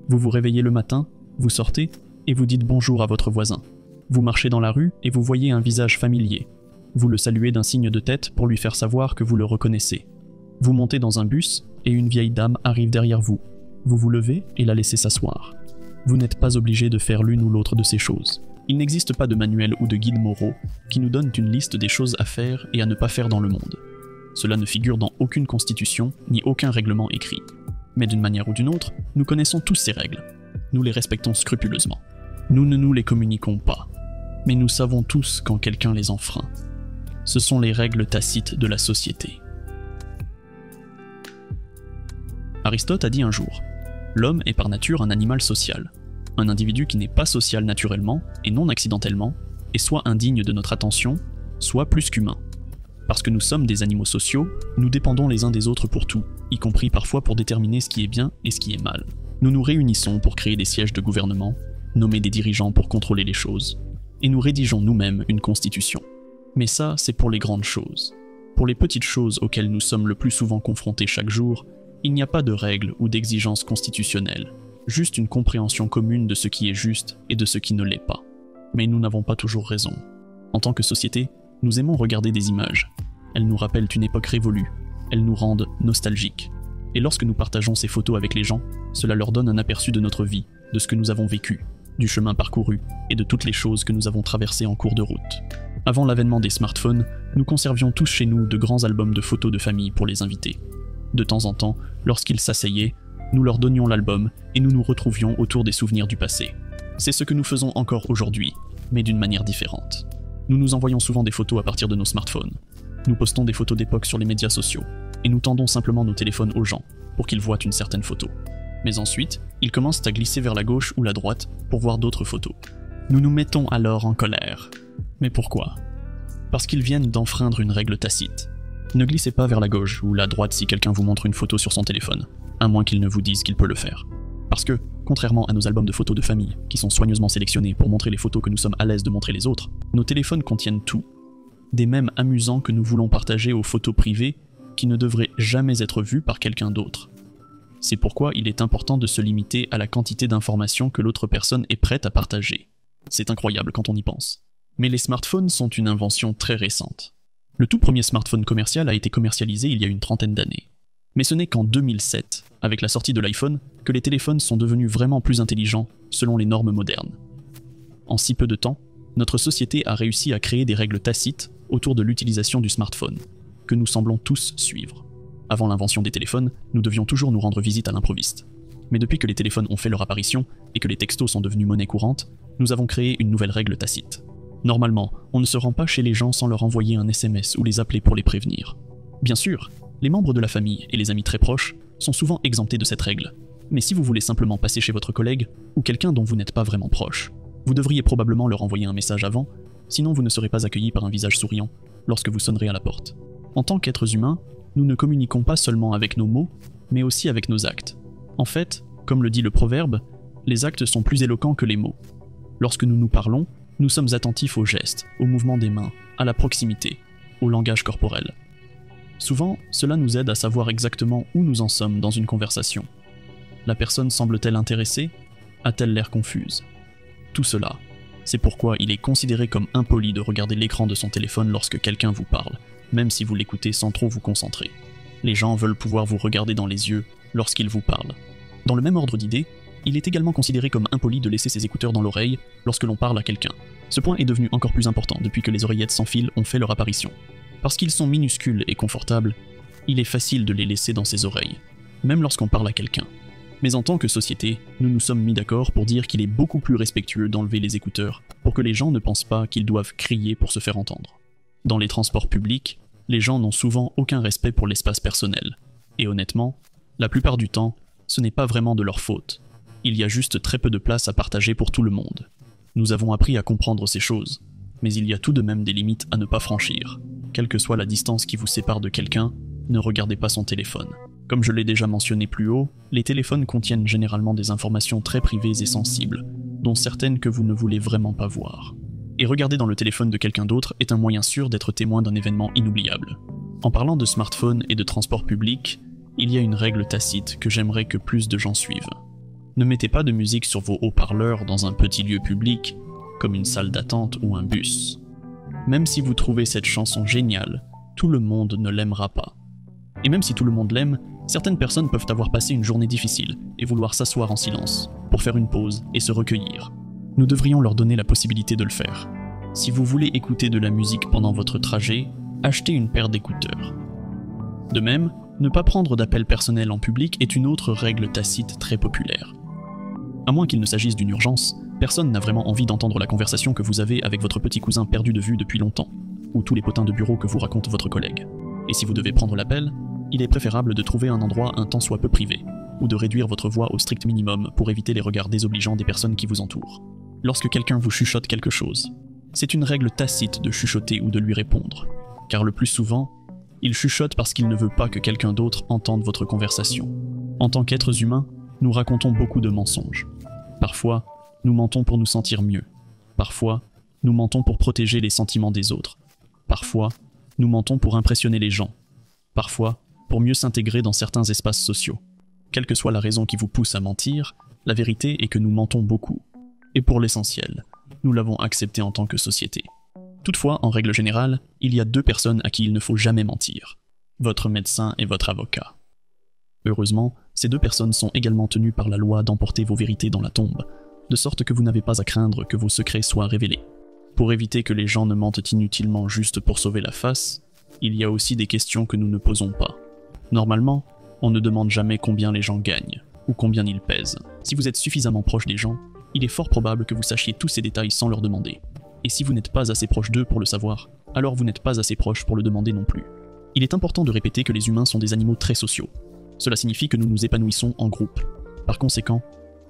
Vous vous réveillez le matin, vous sortez et vous dites bonjour à votre voisin. Vous marchez dans la rue et vous voyez un visage familier. Vous le saluez d'un signe de tête pour lui faire savoir que vous le reconnaissez. Vous montez dans un bus et une vieille dame arrive derrière vous. Vous vous levez et la laissez s'asseoir. Vous n'êtes pas obligé de faire l'une ou l'autre de ces choses. Il n'existe pas de manuel ou de guide moraux qui nous donnent une liste des choses à faire et à ne pas faire dans le monde. Cela ne figure dans aucune constitution ni aucun règlement écrit. Mais d'une manière ou d'une autre, nous connaissons tous ces règles. Nous les respectons scrupuleusement. Nous ne nous les communiquons pas. Mais nous savons tous quand quelqu'un les enfreint. Ce sont les règles tacites de la société. Aristote a dit un jour, « L'homme est par nature un animal social. Un individu qui n'est pas social naturellement et non accidentellement est soit indigne de notre attention, soit plus qu'humain. Parce que nous sommes des animaux sociaux, nous dépendons les uns des autres pour tout, y compris parfois pour déterminer ce qui est bien et ce qui est mal. Nous nous réunissons pour créer des sièges de gouvernement, nommer des dirigeants pour contrôler les choses, et nous rédigeons nous-mêmes une constitution. Mais ça, c'est pour les grandes choses. Pour les petites choses auxquelles nous sommes le plus souvent confrontés chaque jour, il n'y a pas de règles ou d'exigences constitutionnelles, juste une compréhension commune de ce qui est juste et de ce qui ne l'est pas. Mais nous n'avons pas toujours raison. En tant que société, nous aimons regarder des images. Elles nous rappellent une époque révolue, elles nous rendent nostalgiques. Et lorsque nous partageons ces photos avec les gens, cela leur donne un aperçu de notre vie, de ce que nous avons vécu, du chemin parcouru et de toutes les choses que nous avons traversées en cours de route. Avant l'avènement des smartphones, nous conservions tous chez nous de grands albums de photos de famille pour les invités. De temps en temps, lorsqu'ils s'asseyaient, nous leur donnions l'album et nous nous retrouvions autour des souvenirs du passé. C'est ce que nous faisons encore aujourd'hui, mais d'une manière différente. Nous nous envoyons souvent des photos à partir de nos smartphones. Nous postons des photos d'époque sur les médias sociaux, et nous tendons simplement nos téléphones aux gens pour qu'ils voient une certaine photo. Mais ensuite, ils commencent à glisser vers la gauche ou la droite pour voir d'autres photos. Nous nous mettons alors en colère. Mais pourquoi ? Parce qu'ils viennent d'enfreindre une règle tacite. Ne glissez pas vers la gauche ou la droite si quelqu'un vous montre une photo sur son téléphone, à moins qu'il ne vous dise qu'il peut le faire. Parce que, contrairement à nos albums de photos de famille, qui sont soigneusement sélectionnés pour montrer les photos que nous sommes à l'aise de montrer les autres, nos téléphones contiennent tout. Des mèmes amusants que nous voulons partager aux photos privées qui ne devraient jamais être vues par quelqu'un d'autre. C'est pourquoi il est important de se limiter à la quantité d'informations que l'autre personne est prête à partager. C'est incroyable quand on y pense. Mais les smartphones sont une invention très récente. Le tout premier smartphone commercial a été commercialisé il y a une trentaine d'années. Mais ce n'est qu'en 2007, avec la sortie de l'iPhone, que les téléphones sont devenus vraiment plus intelligents selon les normes modernes. En si peu de temps, notre société a réussi à créer des règles tacites autour de l'utilisation du smartphone, que nous semblons tous suivre. Avant l'invention des téléphones, nous devions toujours nous rendre visite à l'improviste. Mais depuis que les téléphones ont fait leur apparition et que les textos sont devenus monnaie courante, nous avons créé une nouvelle règle tacite. Normalement, on ne se rend pas chez les gens sans leur envoyer un SMS ou les appeler pour les prévenir. Bien sûr, les membres de la famille et les amis très proches sont souvent exemptés de cette règle. Mais si vous voulez simplement passer chez votre collègue ou quelqu'un dont vous n'êtes pas vraiment proche, vous devriez probablement leur envoyer un message avant, sinon vous ne serez pas accueilli par un visage souriant lorsque vous sonnerez à la porte. En tant qu'êtres humains, nous ne communiquons pas seulement avec nos mots, mais aussi avec nos actes. En fait, comme le dit le proverbe, les actes sont plus éloquents que les mots. Lorsque nous nous parlons, nous sommes attentifs aux gestes, aux mouvements des mains, à la proximité, au langage corporel. Souvent, cela nous aide à savoir exactement où nous en sommes dans une conversation. La personne semble-t-elle intéressée ? A-t-elle l'air confuse ? Tout cela, c'est pourquoi il est considéré comme impoli de regarder l'écran de son téléphone lorsque quelqu'un vous parle, même si vous l'écoutez sans trop vous concentrer. Les gens veulent pouvoir vous regarder dans les yeux lorsqu'ils vous parlent. Dans le même ordre d'idées, il est également considéré comme impoli de laisser ses écouteurs dans l'oreille lorsque l'on parle à quelqu'un. Ce point est devenu encore plus important depuis que les oreillettes sans fil ont fait leur apparition. Parce qu'ils sont minuscules et confortables, il est facile de les laisser dans ses oreilles, même lorsqu'on parle à quelqu'un. Mais en tant que société, nous nous sommes mis d'accord pour dire qu'il est beaucoup plus respectueux d'enlever les écouteurs pour que les gens ne pensent pas qu'ils doivent crier pour se faire entendre. Dans les transports publics, les gens n'ont souvent aucun respect pour l'espace personnel. Et honnêtement, la plupart du temps, ce n'est pas vraiment de leur faute. Il y a juste très peu de place à partager pour tout le monde. Nous avons appris à comprendre ces choses, mais il y a tout de même des limites à ne pas franchir. Quelle que soit la distance qui vous sépare de quelqu'un, ne regardez pas son téléphone. Comme je l'ai déjà mentionné plus haut, les téléphones contiennent généralement des informations très privées et sensibles, dont certaines que vous ne voulez vraiment pas voir. Et regarder dans le téléphone de quelqu'un d'autre est un moyen sûr d'être témoin d'un événement inoubliable. En parlant de smartphones et de transport public, il y a une règle tacite que j'aimerais que plus de gens suivent. Ne mettez pas de musique sur vos haut-parleurs dans un petit lieu public, comme une salle d'attente ou un bus. Même si vous trouvez cette chanson géniale, tout le monde ne l'aimera pas. Et même si tout le monde l'aime, certaines personnes peuvent avoir passé une journée difficile et vouloir s'asseoir en silence, pour faire une pause et se recueillir. Nous devrions leur donner la possibilité de le faire. Si vous voulez écouter de la musique pendant votre trajet, achetez une paire d'écouteurs. De même, ne pas prendre d'appels personnels en public est une autre règle tacite très populaire. À moins qu'il ne s'agisse d'une urgence, personne n'a vraiment envie d'entendre la conversation que vous avez avec votre petit cousin perdu de vue depuis longtemps, ou tous les potins de bureau que vous raconte votre collègue. Et si vous devez prendre l'appel, il est préférable de trouver un endroit un tant soit peu privé, ou de réduire votre voix au strict minimum pour éviter les regards désobligeants des personnes qui vous entourent. Lorsque quelqu'un vous chuchote quelque chose, c'est une règle tacite de chuchoter ou de lui répondre, car le plus souvent, il chuchote parce qu'il ne veut pas que quelqu'un d'autre entende votre conversation. En tant qu'êtres humains, nous racontons beaucoup de mensonges. Parfois, nous mentons pour nous sentir mieux. Parfois, nous mentons pour protéger les sentiments des autres. Parfois, nous mentons pour impressionner les gens. Parfois, pour mieux s'intégrer dans certains espaces sociaux. Quelle que soit la raison qui vous pousse à mentir, la vérité est que nous mentons beaucoup. Et pour l'essentiel, nous l'avons accepté en tant que société. Toutefois, en règle générale, il y a deux personnes à qui il ne faut jamais mentir. Votre médecin et votre avocat. Heureusement, ces deux personnes sont également tenues par la loi d'emporter vos vérités dans la tombe, de sorte que vous n'avez pas à craindre que vos secrets soient révélés. Pour éviter que les gens ne mentent inutilement juste pour sauver la face, il y a aussi des questions que nous ne posons pas. Normalement, on ne demande jamais combien les gens gagnent, ou combien ils pèsent. Si vous êtes suffisamment proche des gens, il est fort probable que vous sachiez tous ces détails sans leur demander. Et si vous n'êtes pas assez proche d'eux pour le savoir, alors vous n'êtes pas assez proche pour le demander non plus. Il est important de répéter que les humains sont des animaux très sociaux. Cela signifie que nous nous épanouissons en groupe. Par conséquent,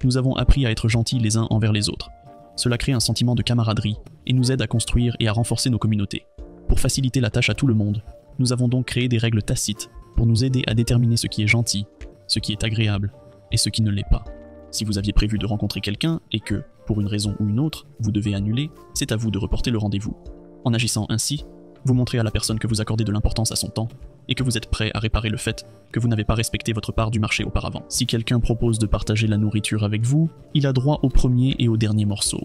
nous avons appris à être gentils les uns envers les autres. Cela crée un sentiment de camaraderie et nous aide à construire et à renforcer nos communautés. Pour faciliter la tâche à tout le monde, nous avons donc créé des règles tacites pour nous aider à déterminer ce qui est gentil, ce qui est agréable et ce qui ne l'est pas. Si vous aviez prévu de rencontrer quelqu'un et que, pour une raison ou une autre, vous devez annuler, c'est à vous de reporter le rendez-vous. En agissant ainsi, vous montrez à la personne que vous accordez de l'importance à son temps et que vous êtes prêt à réparer le fait que vous n'avez pas respecté votre part du marché auparavant. Si quelqu'un propose de partager la nourriture avec vous, il a droit au premier et au dernier morceau.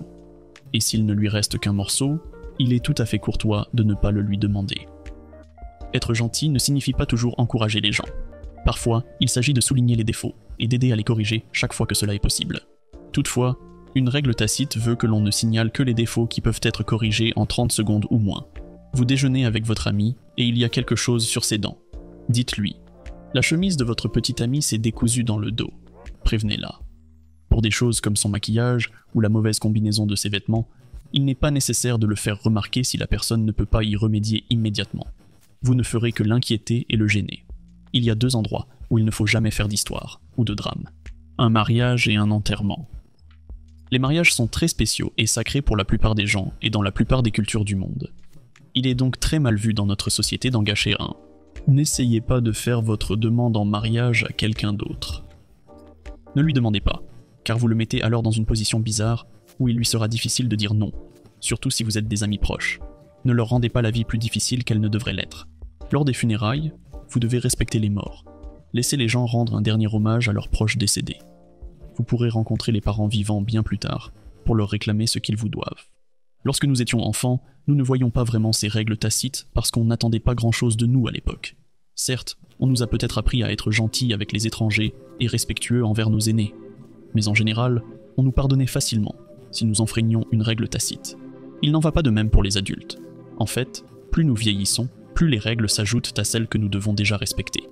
Et s'il ne lui reste qu'un morceau, il est tout à fait courtois de ne pas le lui demander. Être gentil ne signifie pas toujours encourager les gens. Parfois, il s'agit de souligner les défauts et d'aider à les corriger chaque fois que cela est possible. Toutefois, une règle tacite veut que l'on ne signale que les défauts qui peuvent être corrigés en 30 secondes ou moins. Vous déjeunez avec votre ami et il y a quelque chose sur ses dents. Dites-lui « La chemise de votre petit ami s'est décousue dans le dos. » Prévenez-la. Pour des choses comme son maquillage ou la mauvaise combinaison de ses vêtements, il n'est pas nécessaire de le faire remarquer si la personne ne peut pas y remédier immédiatement. Vous ne ferez que l'inquiéter et le gêner. Il y a deux endroits où il ne faut jamais faire d'histoire ou de drame. Un mariage et un enterrement. Les mariages sont très spéciaux et sacrés pour la plupart des gens et dans la plupart des cultures du monde. Il est donc très mal vu dans notre société d'en gâcher un. N'essayez pas de faire votre demande en mariage à quelqu'un d'autre. Ne lui demandez pas, car vous le mettez alors dans une position bizarre où il lui sera difficile de dire non, surtout si vous êtes des amis proches. Ne leur rendez pas la vie plus difficile qu'elle ne devrait l'être. Lors des funérailles, vous devez respecter les morts. Laissez les gens rendre un dernier hommage à leurs proches décédés. Vous pourrez rencontrer les parents vivants bien plus tard, pour leur réclamer ce qu'ils vous doivent. Lorsque nous étions enfants, nous ne voyions pas vraiment ces règles tacites parce qu'on n'attendait pas grand-chose de nous à l'époque. Certes, on nous a peut-être appris à être gentils avec les étrangers et respectueux envers nos aînés. Mais en général, on nous pardonnait facilement si nous enfreignions une règle tacite. Il n'en va pas de même pour les adultes. En fait, plus nous vieillissons, plus les règles s'ajoutent à celles que nous devons déjà respecter.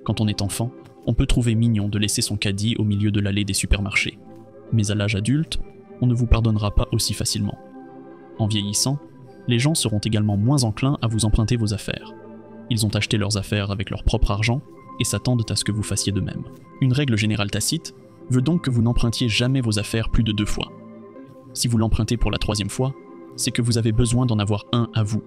Quand on est enfant, on peut trouver mignon de laisser son caddie au milieu de l'allée des supermarchés. Mais à l'âge adulte, on ne vous pardonnera pas aussi facilement. En vieillissant, les gens seront également moins enclins à vous emprunter vos affaires. Ils ont acheté leurs affaires avec leur propre argent et s'attendent à ce que vous fassiez de même. Une règle générale tacite veut donc que vous n'empruntiez jamais vos affaires plus de 2 fois. Si vous l'empruntez pour la 3e fois, c'est que vous avez besoin d'en avoir un à vous.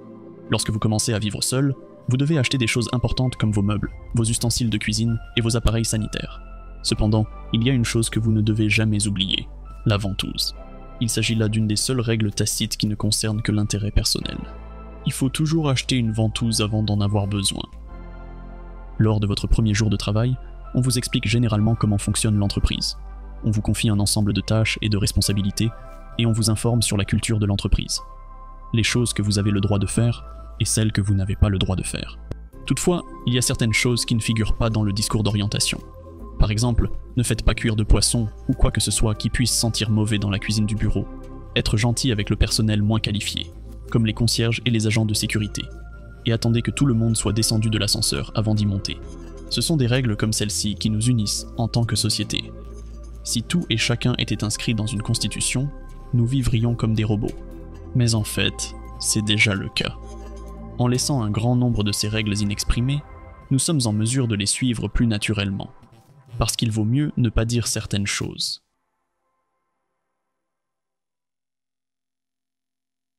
Lorsque vous commencez à vivre seul, vous devez acheter des choses importantes comme vos meubles, vos ustensiles de cuisine et vos appareils sanitaires. Cependant, il y a une chose que vous ne devez jamais oublier, la ventouse. Il s'agit là d'une des seules règles tacites qui ne concernent que l'intérêt personnel. Il faut toujours acheter une ventouse avant d'en avoir besoin. Lors de votre premier jour de travail, on vous explique généralement comment fonctionne l'entreprise. On vous confie un ensemble de tâches et de responsabilités, et on vous informe sur la culture de l'entreprise. Les choses que vous avez le droit de faire, et celles que vous n'avez pas le droit de faire. Toutefois, il y a certaines choses qui ne figurent pas dans le discours d'orientation. Par exemple, ne faites pas cuire de poisson ou quoi que ce soit qui puisse sentir mauvais dans la cuisine du bureau. Être gentil avec le personnel moins qualifié, comme les concierges et les agents de sécurité. Et attendez que tout le monde soit descendu de l'ascenseur avant d'y monter. Ce sont des règles comme celle-ci qui nous unissent en tant que société. Si tout et chacun était inscrit dans une constitution, nous vivrions comme des robots. Mais en fait, c'est déjà le cas. En laissant un grand nombre de ces règles inexprimées, nous sommes en mesure de les suivre plus naturellement. Parce qu'il vaut mieux ne pas dire certaines choses.